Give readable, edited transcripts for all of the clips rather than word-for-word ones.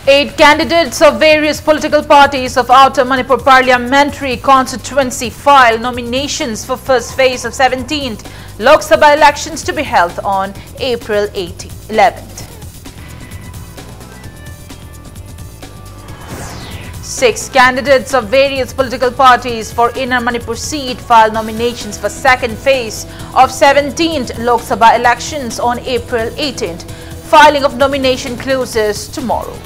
8 candidates of various political parties of Outer Manipur Parliamentary Constituency file nominations for first phase of 17th Lok Sabha elections to be held on April 11th. 6 candidates of various political parties for Inner Manipur seat filed nominations for second phase of 17th Lok Sabha elections on April 18th. Filing of nomination closes tomorrow.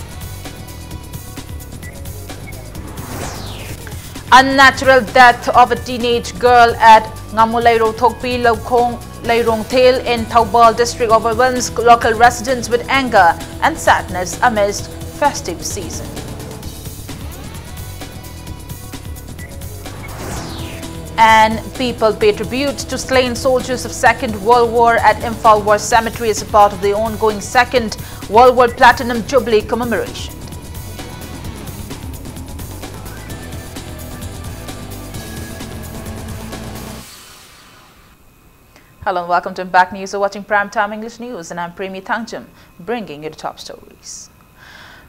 Unnatural death of a teenage girl at Ngamulairo Thokpi Lokong Lairong Thel in Thaubal district overwhelms local residents with anger and sadness amidst festive season. And people pay tribute to slain soldiers of Second World War at Imphal War Cemetery as a part of the ongoing Second World War Platinum Jubilee commemoration. Hello and welcome to Impact News. You're watching Primetime English News and I'm Premi Thangjam, bringing you the top stories.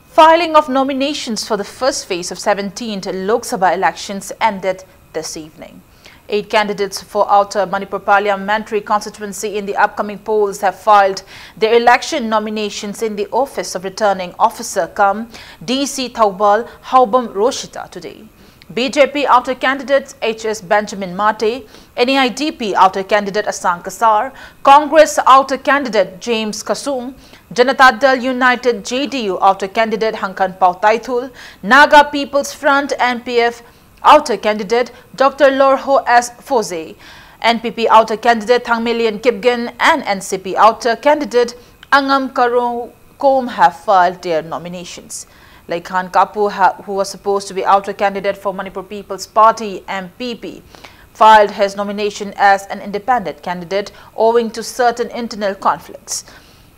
Filing of nominations for the first phase of 17th Lok Sabha elections ended this evening. 8 candidates for Outer Manipur Parliamentary Constituency in the upcoming polls have filed their election nominations in the Office of Returning Officer DC Thaubal Haubam Roshita today. BJP outer candidate HS Benjamin Mate, NAIDP outer candidate Asang Kasar, Congress outer candidate James Kasung, Janata Dal United JDU outer candidate Hankan Pautaithul, Naga People's Front NPF outer candidate Dr. Lorho S. Foze, NPP outer candidate Thangmelian Kipgen and NCP outer candidate Angam Kom have filed their nominations. Laikhan Kapu, who was supposed to be outer candidate for Manipur People's Party MPP, filed his nomination as an independent candidate owing to certain internal conflicts.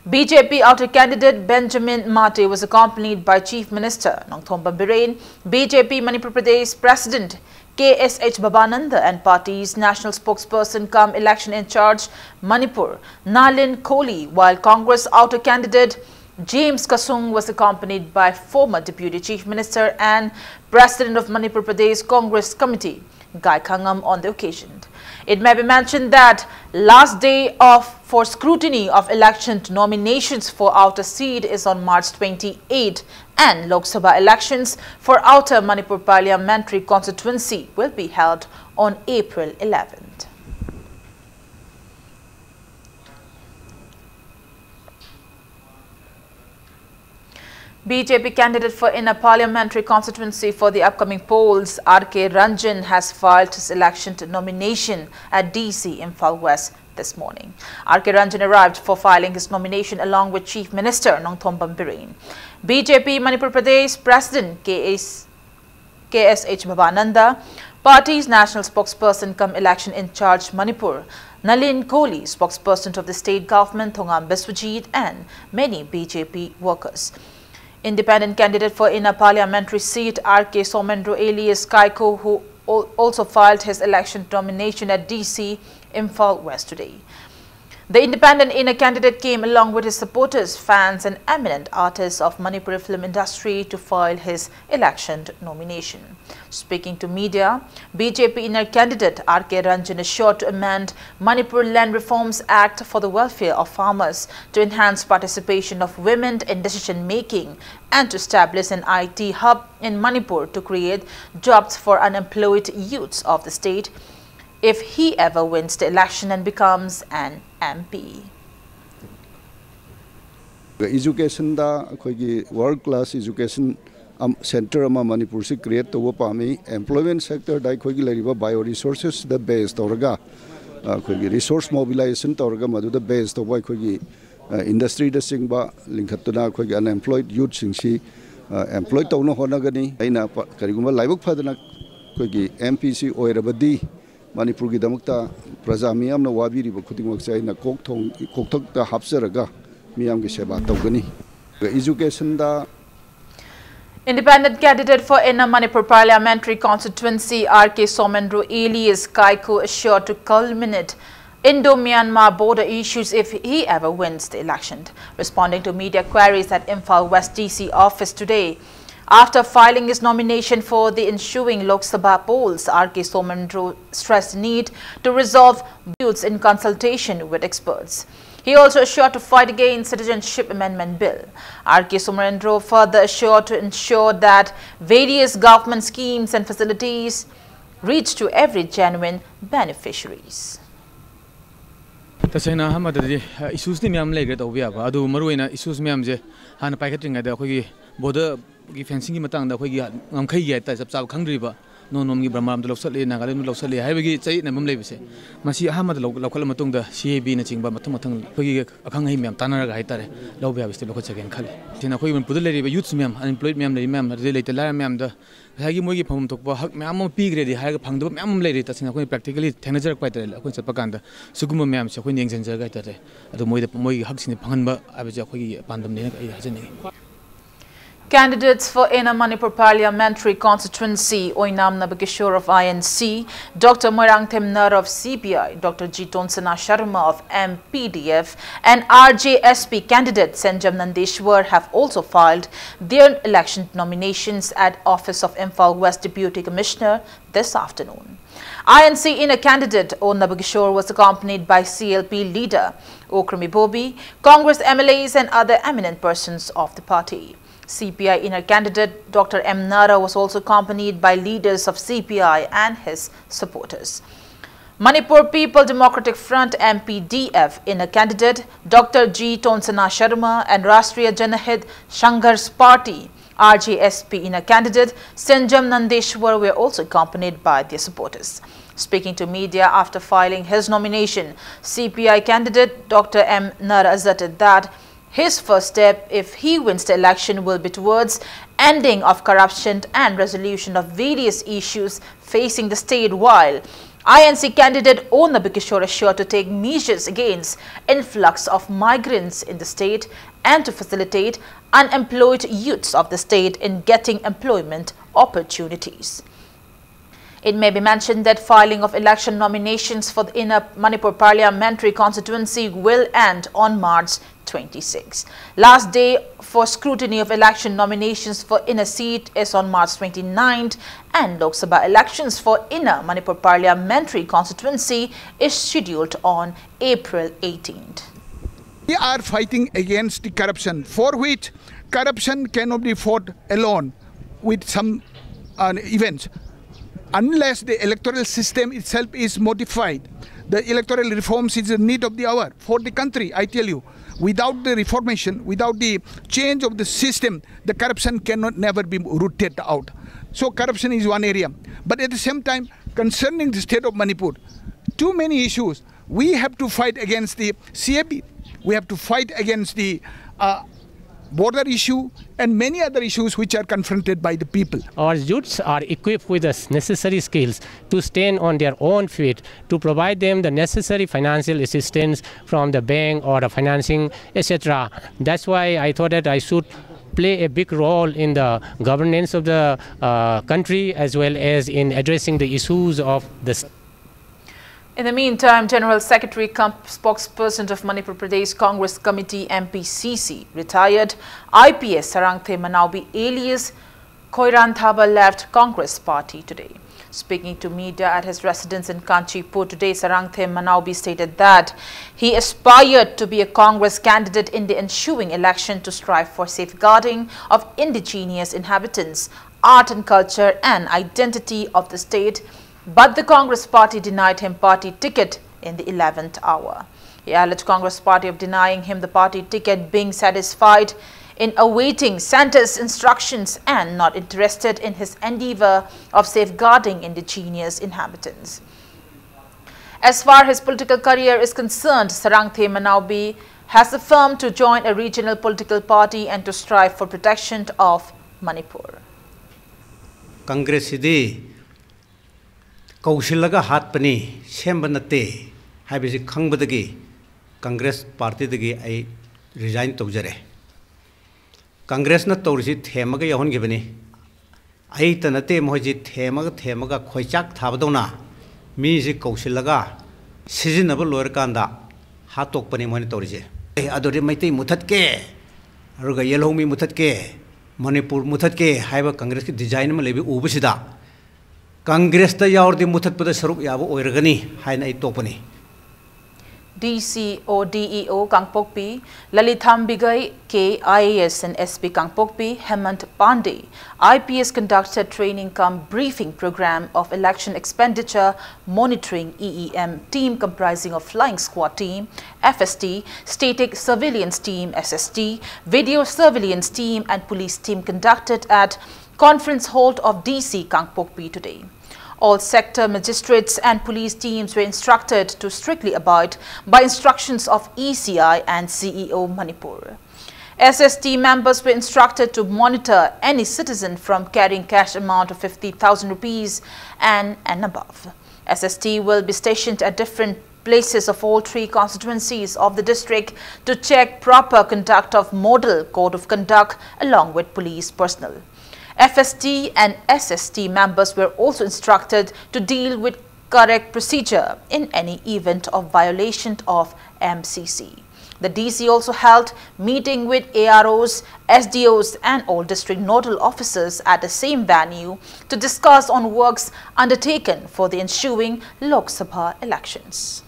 BJP outer candidate Benjamin Mate was accompanied by Chief Minister Nongthomba Biren, BJP Manipur Pradesh President KSH Babananda and party's national spokesperson cum election in charge Manipur Nalin Kohli, while Congress outer candidate James Kasung was accompanied by former Deputy Chief Minister and President of Manipur Pradesh Congress Committee, Gai Khangam, on the occasion. It may be mentioned that last day for scrutiny of election nominations for outer seat is on March 28 and Lok Sabha elections for Outer Manipur Parliamentary Constituency will be held on April 11th. BJP candidate for Inner Parliamentary Constituency for the upcoming polls, R.K. Ranjan, has filed his election nomination at DC Imphal West this morning. R.K. Ranjan arrived for filing his nomination along with Chief Minister Nongthomba Biren. BJP Manipur Pradesh President KSH Babananda, party's national spokesperson cum election in charge Manipur Nalin Kohli, spokesperson of the state government Thongam Biswajit, and many BJP workers. Independent candidate for Inner Parliamentary seat R.K. Somendro alias Kaiko, who also filed his election nomination at DC Imphal West today. The independent inner candidate came along with his supporters, fans and eminent artists of Manipuri film industry to file his election nomination. Speaking to media, BJP inner candidate R.K. Ranjan is sure to amend Manipur Land Reforms Act for the welfare of farmers, to enhance participation of women in decision-making and to establish an IT hub in Manipur to create jobs for unemployed youths of the state if he ever wins the election and becomes an MP. Education da world class education center ama Manipur se create to pami employment sector da bioresources the base torga resource mobilization torga madu the base to industry da singba linkhatuna unemployed youth singsi employed tawna honagani aina kariguma laibuk phadana MPC oirabadi Manipur ki damakta praja miyam na wabiri ba khuding waksai na kokthok ta hapsaraga miyam ki seba tawgani education da. Independent candidate for Inner Manipur Parliamentary Constituency R.K. Somendro alias Kaiko is sure to culminate Indo-Myanmar border issues if he ever wins the election. Responding to media queries at Imphal West DC office today, after filing his nomination for the ensuing Lok Sabha polls, R.K. Somandro stressed the need to resolve disputes in consultation with experts. He also assured to fight against Citizenship Amendment Bill. R.K. Somandro further assured to ensure that various government schemes and facilities reach to every genuine beneficiaries. तसेना हम अदि issues नि ma'am लेग्रे तौबि आबा अदु मरुइना issues ma'am जे हाना पाइखत्रिङा दा अखोगी border की fencing की मतंग दा अखोगी ngमखै गे ता जब खंग्रिबा नोनोम की ब्रह्माम लौसले नागालैंड लौसले हाइबगी चै नमम लेबिसे मसी अहमद लौखल मतुंग दा सीएबी न चिंगबा मथं मथं अखोगी अखंगै म्याम तानरगा हाइतारे लौबे आबिस्ते लौखचगेन खाली सिना अखोगी मन पुदल लेरिबा यूथ्स म्याम अनएम्प्लॉयड म्याम लेरि म्याम रे लेते लार म्याम दा हागी मोगी फम थोकबा हक म्याम पीग्रेदि हागा फंगदबा म्याम लेरि तसिना अखोई प्रैक्टिकली थेनजरक पाइतारे अखोई चतपा कांदा सुगुम म्याम से अखोई नेंगजंजर गाइतारे अदु मोगी हक सिने फंगनबा आबजे अखोगी पांदम ने आई हजनि. Candidates for Inner Manipur Parliamentary Constituency, Oinam Nabakishore of INC, Dr. Moirangthem Nar of CPI, Dr. G. Tonsana Sharma of MPDF, and RJSP candidate Senjam Nandeshwar have also filed their election nominations at Office of Imphal West Deputy Commissioner this afternoon. INC Inner candidate O. Nabakishore was accompanied by CLP leader Okrami Bobi, Congress MLAs and other eminent persons of the party. CPI inner candidate Dr. M. Nara was also accompanied by leaders of CPI and his supporters. Manipur People Democratic Front MPDF inner candidate Dr. G. Tonsana Sharma and Rashtriya Janahit Sangharsh Party RJSP inner candidate Senjam Nandeshwar were also accompanied by their supporters. Speaking to media after filing his nomination, CPI candidate Dr. M. Nara asserted that his first step, if he wins the election, will be towards ending of corruption and resolution of various issues facing the state, while INC candidate O. Nabakishore assured to take measures against influx of migrants in the state and to facilitate unemployed youths of the state in getting employment opportunities. It may be mentioned that filing of election nominations for the Inner Manipur Parliamentary Constituency will end on March 26. Last day for scrutiny of election nominations for Inner seat is on March 29th, and Lok Sabha elections for Inner Manipur Parliamentary Constituency is scheduled on April 18th. We are fighting against the corruption, for which corruption cannot be fought alone with some events. Unless the electoral system itself is modified, the electoral reforms is a need of the hour for the country, I tell you. Without the reformation, without the change of the system, the corruption cannot never be rooted out. So corruption is one area. But at the same time, concerning the state of Manipur, too many issues. We have to fight against the CAB. We have to fight against the border issue and many other issues which are confronted by the people. Our youths are equipped with the necessary skills to stand on their own feet, to provide them the necessary financial assistance from the bank or the financing, etc. That's why I thought that I should play a big role in the governance of the country as well as in addressing the issues of the state. In the meantime, General Secretary spokesperson of Manipur Pradesh Congress Committee MPCC, retired IPS Sarangthe Manaubi alias Koiran Thaba left Congress party today. Speaking to media at his residence in Kanchipur today, Sarangthe Manaubi stated that he aspired to be a Congress candidate in the ensuing election to strive for safeguarding of indigenous inhabitants, art and culture and identity of the state. But the Congress party denied him party ticket in the 11th hour. He alleged Congress party of denying him the party ticket, being satisfied in awaiting centre's instructions and not interested in his endeavour of safeguarding indigenous inhabitants. As far as his political career is concerned, Sarangthe Manaubi has affirmed to join a regional political party and to strive for protection of Manipur. Congress Kaushilaga Hatpani, Shembanate, Habisi Kangbadagi, Congress Party dagi I resigned to Jere. Congress not Torisi, Temaga Yahon Giveni. I Tanate Moji Temaga Koichak Tabadona, Misi Kaushilaga, सिजिनबल लोयर कांदा हातोकपने मोने तौरिजे अदोरे मैते मुथत के रुगा येलोमी मुथत के मणिपुर मुथत के हाइबा कांग्रेस की डिजाइन में लेबी उबसिदा कांग्रेस ता यावरदि मुथत पद सरुक याबो ओइरगनी हाइना इ तोपनी DC or DEO Kangpokpi, Lalitham Bigai, KIAS and SP Kangpokpi, Hemant Pandey, IPS conducted training cum briefing program of election expenditure monitoring EEM team comprising of flying squad team, FST, static surveillance team, SST, video surveillance team and police team conducted at conference hall of DC Kangpokpi today. All sector magistrates and police teams were instructed to strictly abide by instructions of ECI and CEO Manipur. SST members were instructed to monitor any citizen from carrying cash amount of 50,000 rupees and above. SST will be stationed at different places of all 3 constituencies of the district to check proper conduct of model code of conduct along with police personnel. FST and SST members were also instructed to deal with correct procedure in any event of violation of MCC. The DC also held meeting with AROs, SDOs and all district nodal officers at the same venue to discuss on works undertaken for the ensuing Lok Sabha elections.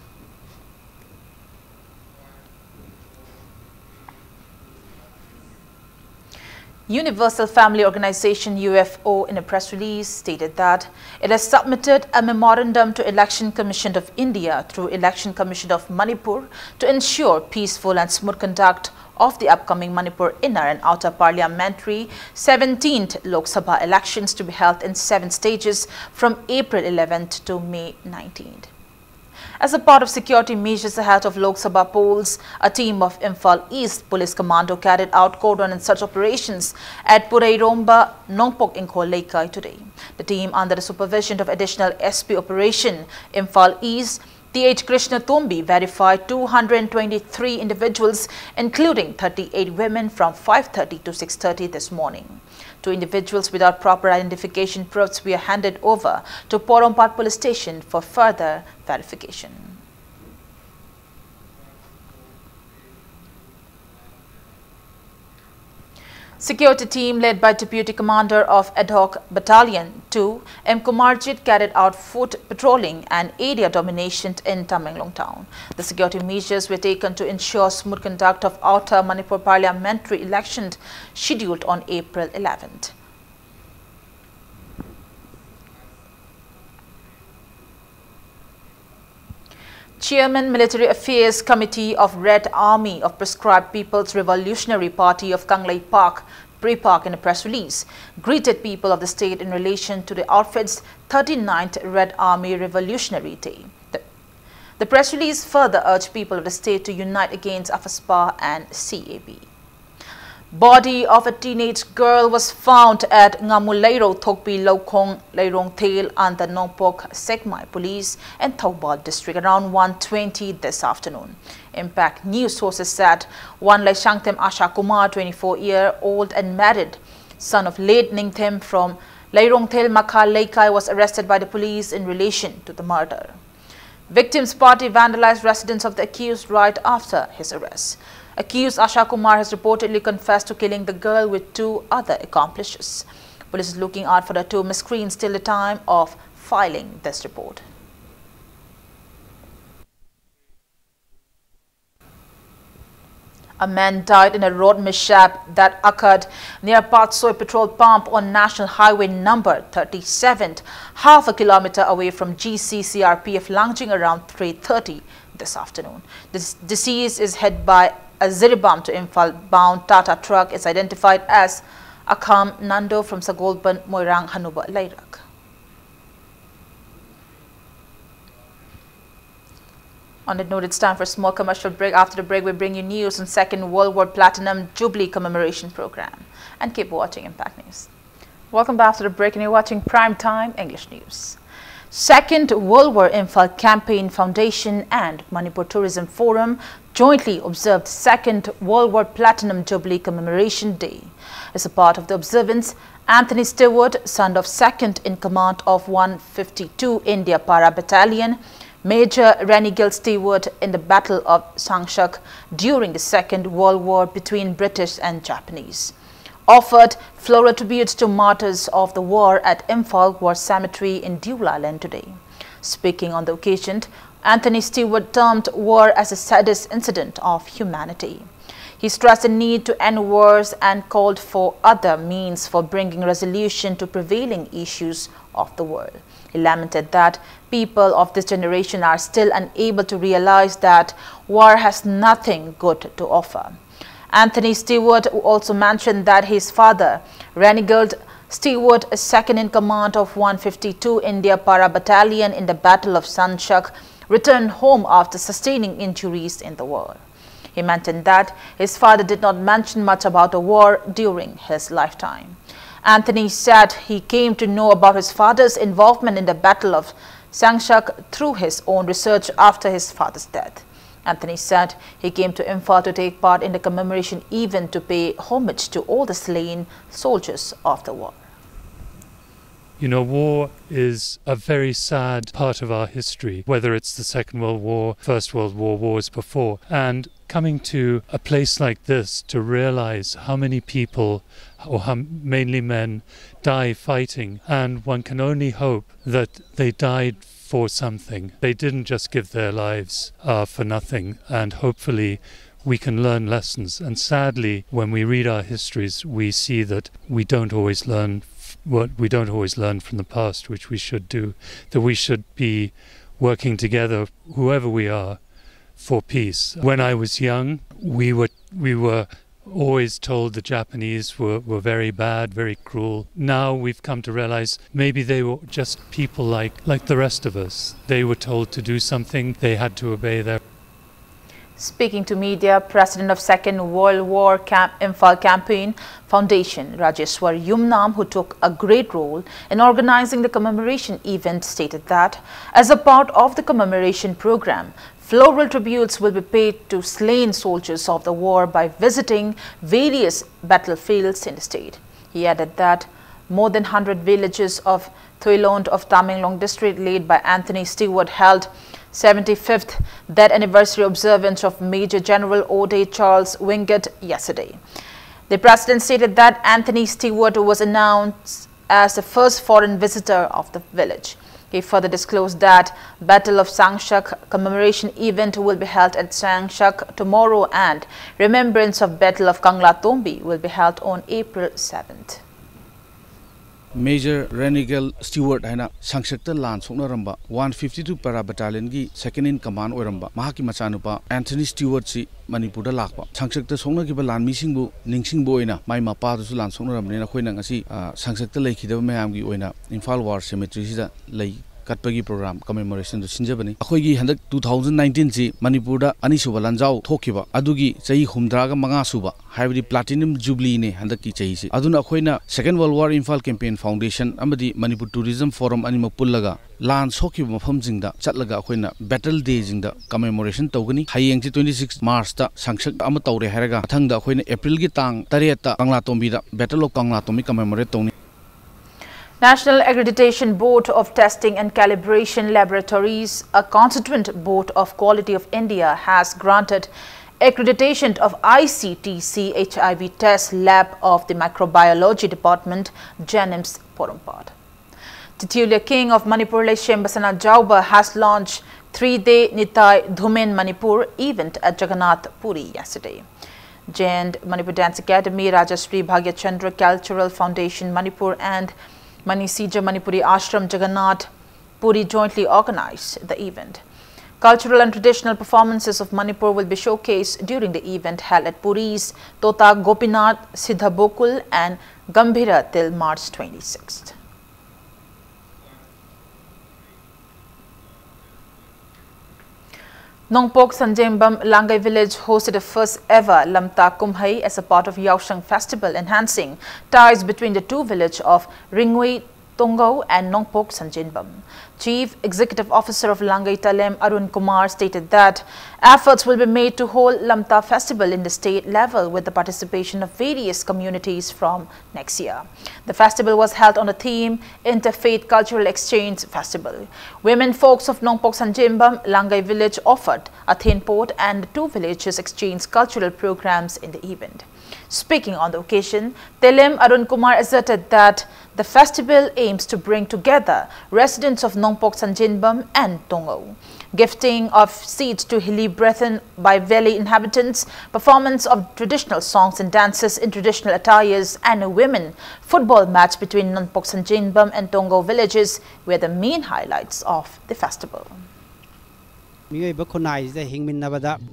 Universal Family Organization UFO in a press release stated that it has submitted a memorandum to Election Commission of India through Election Commission of Manipur to ensure peaceful and smooth conduct of the upcoming Manipur inner and outer parliamentary 17th Lok Sabha elections to be held in 7 stages from April 11th to May 19th. As a part of security measures ahead of Lok Sabha polls, a team of Imphal East Police Commando carried out cordon and search operations at Purairomba, Nongpok in Lekkai today. The team, under the supervision of additional SP Operation Imphal East, TH Krishna Tombi, verified 223 individuals, including 38 women from 5:30 to 6:30 this morning. 2 individuals without proper identification proofs were handed over to Porompat Police Station for further verification. Security team led by Deputy Commander of Ad Hoc Battalion 2, M. Kumarjit, carried out foot patrolling and area domination in Tamenglong town. The security measures were taken to ensure smooth conduct of outer Manipur parliamentary elections scheduled on April 11th. Chairman Military Affairs Committee of Red Army of Prescribed People's Revolutionary Party of Kanglei Park, Pre-Park, in a press release, greeted people of the state in relation to the outfit's 39th Red Army Revolutionary Day. The press release further urged people of the state to unite against AFSPA and CAB. Body of a teenage girl was found at Ngamulairo Thokpi Lokong Lairong Tail under Nongpok Sekmai Police and Thoubal District around 1:20 this afternoon. Impact News sources said one Laishangtem Asha Kumar, 24-year-old and married, son of late Ningthem from Lairong Tail Makha Lekkai, was arrested by the police in relation to the murder. Victim's party vandalized residence of the accused right after his arrest. Accused Asha Kumar has reportedly confessed to killing the girl with 2 other accomplices. Police is looking out for the 2 miscreants till the time of filing this report. A man died in a road mishap that occurred near Patsoi petrol pump on National Highway number 37, half a kilometer away from GCCRPF Langjing around 3:30 this afternoon. This deceased is hit by a Ziribam to Imphal bound Tata truck is identified as Akam Nando from Sagolban, Moirang, Hanuba, Lairak. On that note, it's time for a small commercial break. After the break, we bring you news on Second World War Platinum Jubilee Commemoration Program. And keep watching Impact News. Welcome back to the break, and you're watching Prime Time English News. Second World War Imphal Campaign Foundation and Manipur Tourism Forum jointly observed Second World War Platinum Jubilee Commemoration Day. As a part of the observance, Anthony Stewart, son of second in command of 152 India Para Battalion, Major Renegade Stewart in the Battle of Sangshak during the Second World War between British and Japanese, offered floral tributes to martyrs of the war at Imphal War Cemetery in Deul Island today. Speaking on the occasion, Anthony Stewart termed war as the saddest incident of humanity. He stressed the need to end wars and called for other means for bringing resolution to prevailing issues of the world. He lamented that people of this generation are still unable to realize that war has nothing good to offer. Anthony Stewart also mentioned that his father, Renegade Stewart, a second-in-command of 152 India Para Battalion in the Battle of Sangshak, returned home after sustaining injuries in the war. He mentioned that his father did not mention much about the war during his lifetime. Anthony said he came to know about his father's involvement in the Battle of Sangshak through his own research after his father's death. Anthony said he came to Imphal to take part in the commemoration event to pay homage to all the slain soldiers of the war. You know, war is a very sad part of our history, whether it's the Second World War, First World War, wars before. And coming to a place like this to realize how many people, or how mainly men, die fighting, and one can only hope that they died for something. They didn't just give their lives for nothing, and hopefully we can learn lessons. And sadly, when we read our histories, we see that we don't always learn from the past, which we should do, that we should be working together, whoever we are, for peace. When I was young, we were always told the Japanese were very bad, very cruel. Now we've come to realize maybe they were just people like the rest of us. They were told to do something, they had to obey their. Speaking to media, President of Second World War Imphal Campaign Foundation, Rajeshwar Yumnam, who took a great role in organizing the commemoration event, stated that as a part of the commemoration program, floral tributes will be paid to slain soldiers of the war by visiting various battlefields in the state. He added that more than 100 villages of Thoilond of Tamenglong district, led by Anthony Stewart, held 75th death anniversary observance of Major General Ode Charles Wingate yesterday. The president stated that Anthony Stewart was announced as the first foreign visitor of the village. He further disclosed that Battle of Sangshak commemoration event will be held at Sangshak tomorrow and remembrance of Battle of Kangla Tombi will be held on April 7th. Major Renegade Stewart haina Sangshakta lan soknaramba 152 Para Battalion gi second in command oiramba mahaki machanupa Anthony Stewart si Manipur da lakpa Sangshakta soknagiba lan misingbu ningsingbu oina mai mapa du lan soknaramne khoina ngasi Sangshakta lekhidaba mayamgi oina Imphal War Cemetery sida lei katpagi program commemoration do sinjabani akhoi handak 2019 ji Manipur da anisuba lanjau thokiba adugi chai humdra ga manga suba haibdi platinum jubilee ne handak ki chai si aduna akhoina Second World War Imphal Campaign Foundation amadi Manipur Tourism Forum anima pullaga lan sokiba mafam jingda chatlaga akhoina battle day jingda commemoration tawgani hayeng ji 26 March ta Sangshak ama tawre haraga thangda akhoina April gi tang 8 ta Kangla Tombi da Battle of Kangla Tombi commemorate tawni. National Accreditation Board of Testing and Calibration Laboratories, a constituent board of Quality of India, has granted accreditation of ICTC HIV test lab of the Microbiology Department, Janims Porumpad. Titular King of Manipur, Shembasana Jauba, has launched 3-day Nitai Dhumen Manipur event at Jagannath Puri yesterday. Jain Manipur Dance Academy, Rajashree Bhagya Chandra Cultural Foundation Manipur and Manisija Manipuri Ashram Jagannath Puri jointly organized the event. Cultural and traditional performances of Manipur will be showcased during the event held at Puri's Tota Gopinath Siddha Bokul and Gambhira till March 26th. Nongpok Sanjembam Langai village hosted the first ever Lamta Kumhai as a part of Yaushang festival, enhancing ties between the two villages of Ringwei Tongau and Nongpok Sanjinbam. Chief Executive Officer of Langai Talem Arun Kumar stated that efforts will be made to hold Lamta festival in the state level with the participation of various communities from next year. The festival was held on the theme Interfaith Cultural Exchange Festival. Women folks of Nongpok Sanjinbam, Langai village offered a thin pot and the two villages exchanged cultural programs in the event. Speaking on the occasion, Talem Arun Kumar asserted that the festival aims to bring together residents of Nongpok Sanjinbam and Tongau. Gifting of seeds to hilly brethren by valley inhabitants, performance of traditional songs and dances in traditional attires, and a women football match between Nongpok Sanjinbam and Tongau villages were the main highlights of the festival.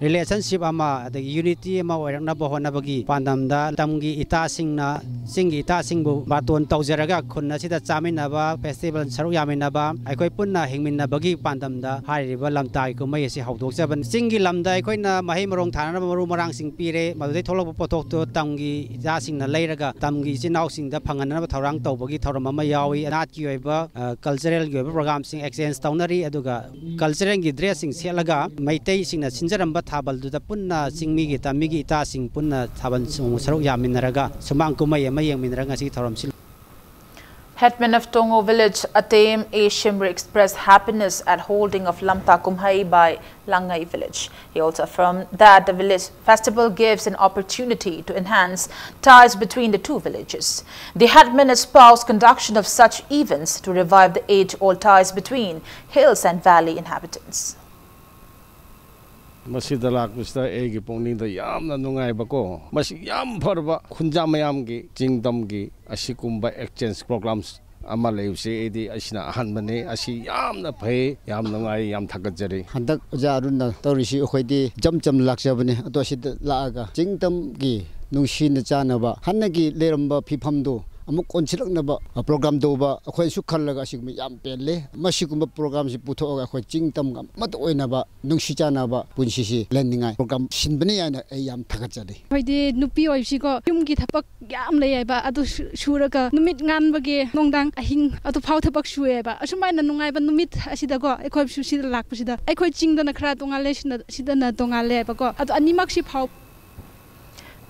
Relationship ama the unity ama warang bohona bagi pandam da tamgi ita singna singi ita singbu baton taujaraga khunna sida chamin naba festival saru yamin naba aikoi punna hingmin na bagi pandam da hariba lamtai ko mai si haudok jaban singi lamda aikoi na mahi marong thana maru marang sing pire madai tholok potok to tamgi ita singna leiraga tamgi sinau sing da phangan na thorang tawbagi thoram ama yawi anat ki oiba cultural gi program sing exchange taunari aduga cultural gi dressing laga maitai singna sinjaramba thabal du da punna singmi gi tamigi ita sing punna thabal saruk yaminaraga sumang kumai ama yengminaraga si thoram sil. Headman of Tongau village Atem A. Shimri expressed happiness at holding of Lamta Kumhai by Langai village. He also affirmed that the village festival gives an opportunity to enhance ties between the two villages. The headman espoused conduction of such events to revive the age-old ties between hills and valley inhabitants. Masida lakbista egi pongning da yamna nungai bako masi yam pharba khunja mayam gi jingdam gi asikumba exchange programs ama leuse edi asina ahan bane asi yamna phai yam nungai yam thakajari handak jarunna torisi khoidi jamjam lakjabane ato sid laaga jingdam gi nungsin chanaba hanagi leramba phifamdo amuk konchilaknaba program doba akhoi su khallaga sigmi yam pelle masigumba program si puthoga akhoi jingtam gam mat oinaba nungsi chanaba punsisi leningai program sinbani yana yam thakachari hoide nupi oisi ko yumgi thapak yam leyaiba adu suraga numit nganbage nongdang ahing adu phau thapak sueba asumaina nungaiba numit asida ko akhoi su sida lakpasida akhoi jingdana khra tongale sida na tongale ba ko adu animak si phau.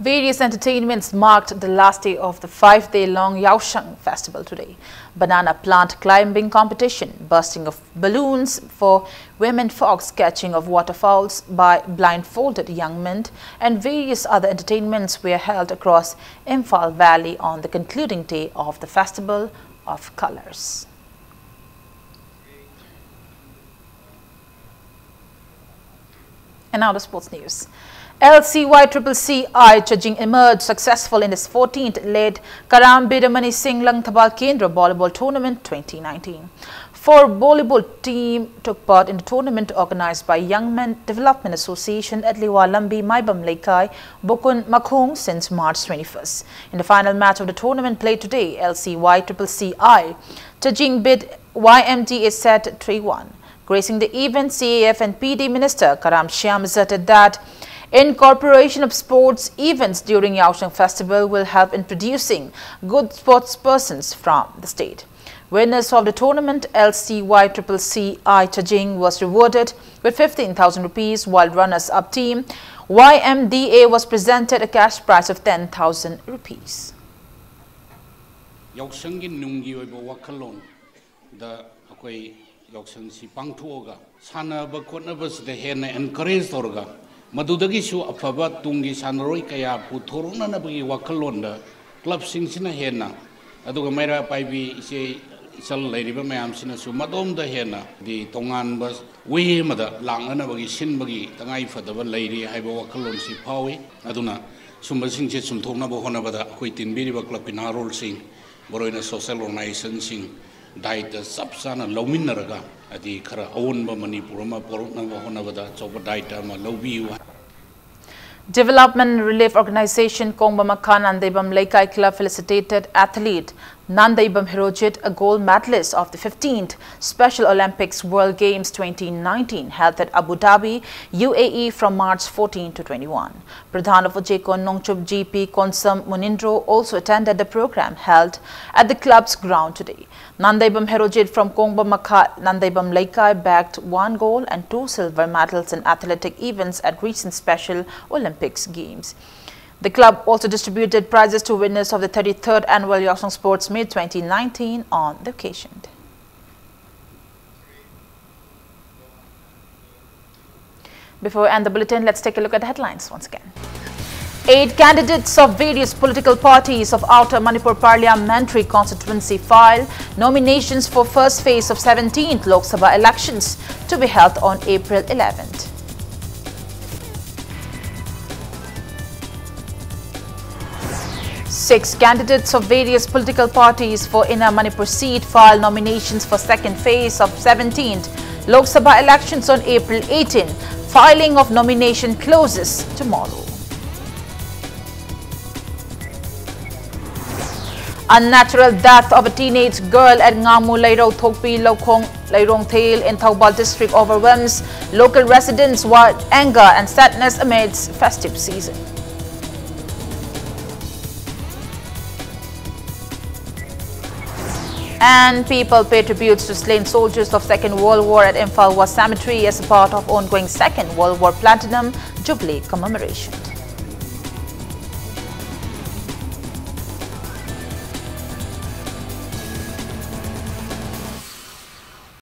Various entertainments marked the last day of the 5-day-long Yaosheng festival today. Banana plant climbing competition, bursting of balloons for women folks, catching of waterfowls by blindfolded young men, and various other entertainments were held across Imphal Valley on the concluding day of the Festival of Colors. And now the sports news. LCYCCI judging emerged successful in its 14th led Karam Bidamani Singh Lang Thabal Kendra Volleyball Tournament 2019. 4 volleyball team took part in the tournament organized by Young Men Development Association at Liwa Lambi Maibam Lekai, Bokun Makhung since March 21st. In the final match of the tournament played today, LCYCCI judging bid YMDA set 3-1. Gracing the event, CAF and PD Minister Karam Shyam asserted that incorporation of sports events during Yaosheng Festival will help in producing good sportspersons from the state. Winners of the tournament, LCYCCI Chajing was rewarded with 15,000 rupees, while runners-up team YMDA was presented a cash prize of 10,000 rupees. Yaosheng nungi oibo wakalon da akoi Yaosheng si pangthuoga sana ba khotna bas de hena encourage torga madudagi su afaba tungi sanroi kaya puthoruna na bagi wakalonda club singsina hena aduga mera paibi ise isal leiriba mayam sina su madom da hena di tongan bas we mada langana bagi sin bagi tangai fadaba leiri haiba wakalon si phawi aduna sumba singche sumthokna bo hona bada koi tinbiri ba club ina role sing boroina social organization sing diet sabsana lominaraga adi khara awonba Manipur ma porokna bo hona bada choba diet ma lobiu. Development Relief Organization Kongba Makan and Debam Lekai Club felicitated athlete Nandaibam Hirojit, a gold medalist of the 15th Special Olympics World Games 2019, held at Abu Dhabi, UAE from March 14 to 21. Pradhan of Ujekon Nongchup GP Konsam Munindro also attended the program held at the club's ground today. Nandaibam Hirojit from Kongba Makha Nandaibam Laikai bagged 1 gold and 2 silver medals in athletic events at recent Special Olympics Games. The club also distributed prizes to winners of the 33rd Annual Yoksong Sports Meet 2019 on the occasion. Before we end the bulletin, let's take a look at the headlines once again. 8 candidates of various political parties of Outer Manipur Parliamentary Constituency file nominations for first phase of 17th Lok Sabha elections to be held on April 11th. 6 candidates of various political parties for Inner Manipur seat file nominations for second phase of 17th Lok Sabha elections on April 18. Filing of nomination closes tomorrow. Unnatural death of a teenage girl at Ngamu Lairau Thokpi Lokong Lairong Thail in Thoubal district overwhelms local residents with anger and sadness amidst festive season. And people pay tributes to slain soldiers of Second World War at Imphal War Cemetery as a part of ongoing Second World War Platinum Jubilee commemoration.